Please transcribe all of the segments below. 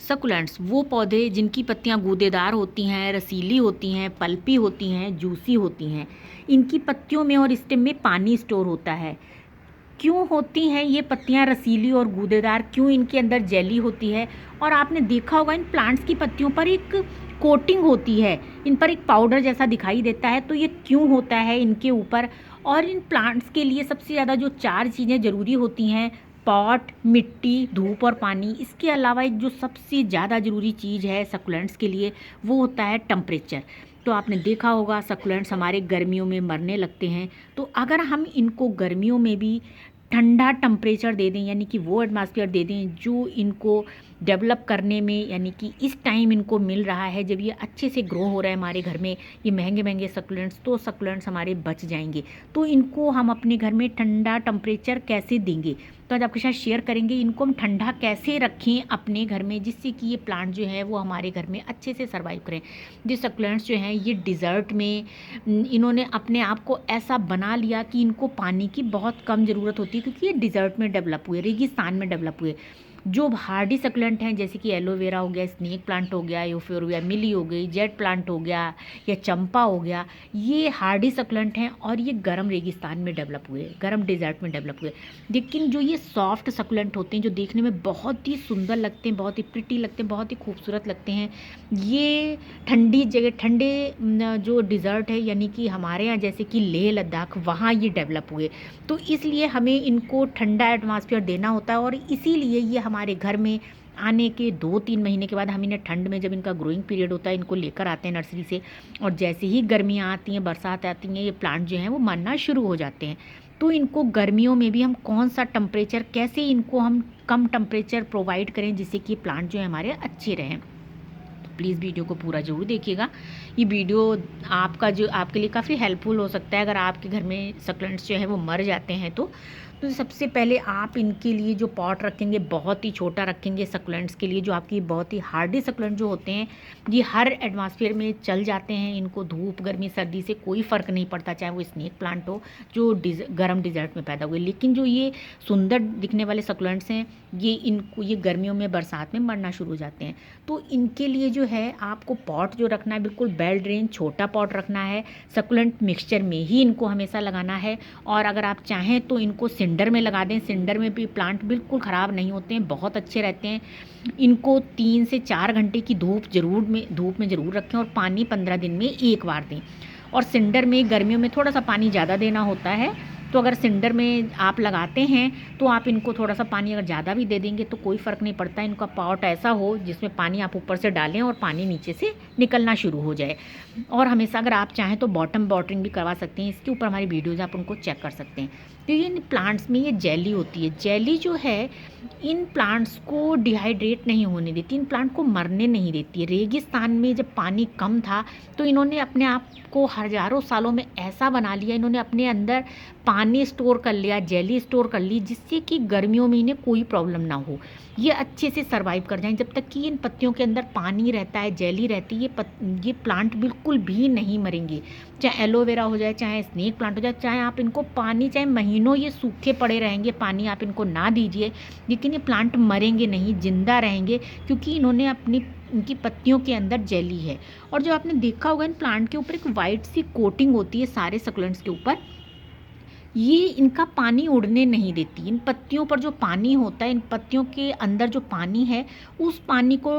Succulents वो पौधे जिनकी पत्तियां गूदेदार होती हैं, रसीली होती हैं, पल्पी होती हैं, जूसी होती हैं। इनकी पत्तियों में और स्टेम में पानी स्टोर होता है। क्यों होती हैं ये पत्तियां रसीली और गूदेदार, क्यों इनके अंदर जेली होती है? और आपने देखा होगा इन प्लांट्स की पत्तियों पर एक कोटिंग होती है, इन पर एक पाउडर जैसा दिखाई देता है। तो ये क्यों होता है इनके ऊपर? और इन प्लांट्स के लिए सबसे ज़्यादा जो 4 चीज़ें ज़रूरी होती हैं, पॉट, मिट्टी, धूप और पानी। इसके अलावा एक जो सबसे ज़्यादा ज़रूरी चीज़ है सकुलेंट्स के लिए, वो होता है टेम्परेचर। तो आपने देखा होगा सकुलेंट्स हमारे गर्मियों में मरने लगते हैं। तो अगर हम इनको गर्मियों में भी ठंडा टेम्परेचर दे दें, यानी कि वो एटमॉस्फेयर दे दें जो इनको डेवलप करने में, यानी कि इस टाइम इनको मिल रहा है जब ये अच्छे से ग्रो हो रहा है हमारे घर में ये महंगे महंगे सकुलेंट्स, तो सकुलेंट्स हमारे बच जाएंगे। तो इनको हम अपने घर में ठंडा टेम्परेचर कैसे देंगे, तो आज आपके साथ शेयर करेंगे इनको हम ठंडा कैसे रखें अपने घर में, जिससे कि ये प्लांट जो है वो हमारे घर में अच्छे से सर्वाइव करें। ये सकुलेंट्स जो हैं ये डिज़र्ट में इन्होंने अपने आप को ऐसा बना लिया कि इनको पानी की बहुत कम ज़रूरत होती है, क्योंकि ये डिज़र्ट में डेवलप हुए, रेगिस्तान में डेवलप हुए। जो हार्डी सकुलेंट हैं जैसे कि एलोवेरा हो गया, स्नेक प्लांट हो गया, यूफोर्बिया मिली हो गई, जेट प्लांट हो गया या चंपा हो गया, ये हार्डी सकुलेंट हैं और ये गर्म रेगिस्तान में डेवलप हुए, गर्म डेजर्ट में डेवलप हुए। लेकिन जो ये सॉफ्ट सकुलेंट होते हैं जो देखने में बहुत ही सुंदर लगते हैं, बहुत ही प्रिटी लगते हैं, बहुत ही खूबसूरत लगते हैं, ये ठंडी जगह, ठंडे जो डिज़र्ट है यानी कि हमारे यहाँ जैसे कि लेह लद्दाख, वहाँ ये डेवलप हुए। तो इसलिए हमें इनको ठंडा एटमॉस्फेयर देना होता है और इसीलिए ये हमारे घर में आने के 2-3 महीने के बाद हम इन्हें ठंड में, जब इनका ग्रोइंग पीरियड होता है, इनको लेकर आते हैं नर्सरी से। और जैसे ही गर्मियाँ आती हैं, बरसात आती हैं, ये प्लांट जो हैं वो मरना शुरू हो जाते हैं। तो इनको गर्मियों में भी हम कौन सा टेम्परेचर, कैसे इनको हम कम टेम्परेचर प्रोवाइड करें जिससे कि प्लांट जो है हमारे अच्छे रहें। प्लीज़ वीडियो को पूरा ज़रूर देखिएगा। ये वीडियो आपका जो आपके लिए काफ़ी हेल्पफुल हो सकता है अगर आपके घर में सकुलेंट्स जो है वो मर जाते हैं। तो सबसे पहले आप इनके लिए जो पॉट रखेंगे बहुत ही छोटा रखेंगे सकुलेंट्स के लिए। जो आपकी बहुत ही हार्डी सकुलेंट जो होते हैं ये हर एटमॉस्फेयर में चल जाते हैं, इनको धूप गर्मी सर्दी से कोई फ़र्क नहीं पड़ता, चाहे वो स्नेक प्लांट हो जो गर्म डिज़र्ट में पैदा हुए। लेकिन जो ये सुंदर दिखने वाले सकुलेंट्स हैं ये गर्मियों में, बरसात में मरना शुरू हो जाते हैं। तो इनके लिए जो है आपको पॉट जो रखना है बिल्कुल बेल ड्रेन छोटा पॉट रखना है। सकुलेंट मिक्सचर में ही इनको हमेशा लगाना है। और अगर आप चाहें तो इनको सिंडर में लगा दें, सिंडर में भी प्लांट बिल्कुल ख़राब नहीं होते हैं, बहुत अच्छे रहते हैं। इनको 3 से 4 घंटे की धूप में ज़रूर रखें और पानी 15 दिन में एक बार दें। और सिंडर में गर्मियों में थोड़ा सा पानी ज़्यादा देना होता है, तो अगर सिंडर में आप लगाते हैं तो आप इनको थोड़ा सा पानी अगर ज़्यादा भी दे देंगे तो कोई फ़र्क नहीं पड़ता। इनका पॉट ऐसा हो जिसमें पानी आप ऊपर से डालें और पानी नीचे से निकलना शुरू हो जाए। और हमेशा अगर आप चाहें तो बॉटम वाटरिंग भी करवा सकते हैं, इसके ऊपर हमारी वीडियोज़ आप उनको चेक कर सकते हैं। तो ये इन प्लांट्स में ये जेली होती है, जेली जो है इन प्लांट्स को डिहाइड्रेट नहीं होने देती, इन प्लांट को मरने नहीं देती है। रेगिस्तान में जब पानी कम था तो इन्होंने अपने आप को हज़ारों सालों में ऐसा बना लिया, इन्होंने अपने अंदर पानी स्टोर कर लिया, जेली स्टोर कर ली, जिससे कि गर्मियों में इन्हें कोई प्रॉब्लम ना हो, ये अच्छे से सर्वाइव कर जाएं। जब तक कि इन पत्तियों के अंदर पानी रहता है, जेली रहती है, ये प्लांट बिल्कुल भी नहीं मरेंगे। चाहे एलोवेरा हो जाए, चाहे स्नेक प्लांट हो जाए, चाहे आप इनको पानी, चाहे महीनों ये सूखे पड़े रहेंगे, पानी आप इनको ना दीजिए, लेकिन ये प्लांट मरेंगे नहीं, जिंदा रहेंगे, क्योंकि इन्होंने इनकी पत्तियों के अंदर जेली है। और जो आपने देखा होगा इन प्लांट के ऊपर एक वाइट सी कोटिंग होती है सारे सकुलेंट्स के ऊपर, ये इनका पानी उड़ने नहीं देती। इन पत्तियों पर जो पानी होता है, इन पत्तियों के अंदर जो पानी है उस पानी को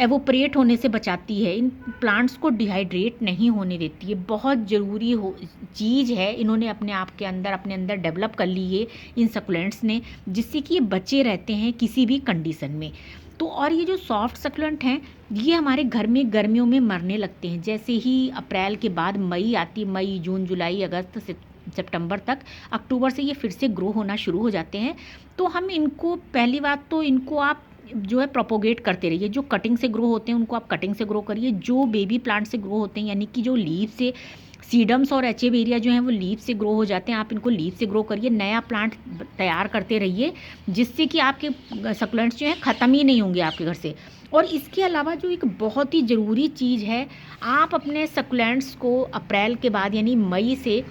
एवोपरेट होने से बचाती है, इन प्लांट्स को डिहाइड्रेट नहीं होने देती है। बहुत ज़रूरी चीज़ है, इन्होंने अपने आप के अंदर, अपने अंदर डेवलप कर ली है इन सकुलेंट्स ने, जिससे कि ये बचे रहते हैं किसी भी कंडीशन में। तो और ये जो सॉफ्ट सकुलेंट हैं ये हमारे घर में गर्मियों में मरने लगते हैं। जैसे ही अप्रैल के बाद मई आती, मई जून जुलाई अगस्त सितंबर तक, अक्टूबर से ये फिर से ग्रो होना शुरू हो जाते हैं। तो हम इनको, पहली बात तो इनको आप जो है प्रोपोगेट करते रहिए। जो कटिंग से ग्रो होते हैं उनको आप कटिंग से ग्रो करिए, जो बेबी प्लांट से ग्रो होते हैं यानी कि जो लीव से, सीडम्स और एचेवेरिया जो हैं वो लीव से ग्रो हो जाते हैं, आप इनको लीव से ग्रो करिए, नया प्लांट तैयार करते रहिए, जिससे कि आपके सकुलेंट्स जो हैं ख़त्म ही नहीं होंगे आपके घर से। और इसके अलावा जो एक बहुत ही ज़रूरी चीज़ है, आप अपने सकुलेंट्स को अप्रैल के बाद यानी मई से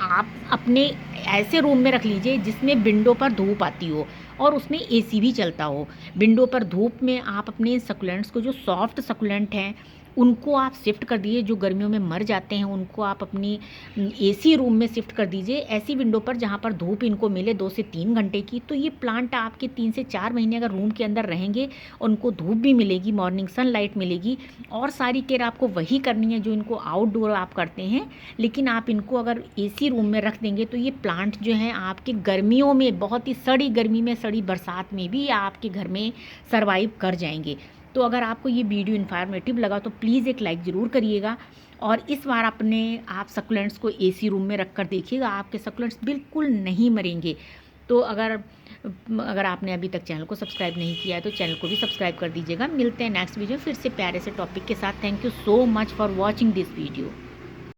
आप अपने ऐसे रूम में रख लीजिए जिसमें विंडो पर धूप आती हो, और उसमें एसी भी चलता हो। विंडो पर धूप में आप अपने सकुलेंट्स को, जो सॉफ्ट सकुलेंट हैं उनको आप शिफ्ट कर दीजिए, जो गर्मियों में मर जाते हैं उनको आप अपनी एसी रूम में शिफ्ट कर दीजिए, ऐसी विंडो पर जहाँ पर धूप इनको मिले 2 से 3 घंटे की। तो ये प्लांट आपके 3 से 4 महीने अगर रूम के अंदर रहेंगे, उनको धूप भी मिलेगी, मॉर्निंग सनलाइट मिलेगी, और सारी केयर आपको वही करनी है जो इनको आउटडोर आप करते हैं। लेकिन आप इनको अगर एसी रूम में रख देंगे तो ये प्लांट जो हैं आपके गर्मियों में, बहुत ही सड़ी गर्मी में, सड़ी बरसात में भी आपके घर में सर्वाइव कर जाएंगे। तो अगर आपको ये वीडियो इन्फॉर्मेटिव लगा तो प्लीज़ एक लाइक ज़रूर करिएगा, और इस बार अपने आप सकुलेंट्स को एसी रूम में रख कर देखिएगा, आपके सकुलेंट्स बिल्कुल नहीं मरेंगे। तो अगर आपने अभी तक चैनल को सब्सक्राइब नहीं किया है तो चैनल को भी सब्सक्राइब कर दीजिएगा। मिलते हैं नेक्स्ट वीडियो फिर से प्यारे से टॉपिक के साथ। Thank you so much for watching this video.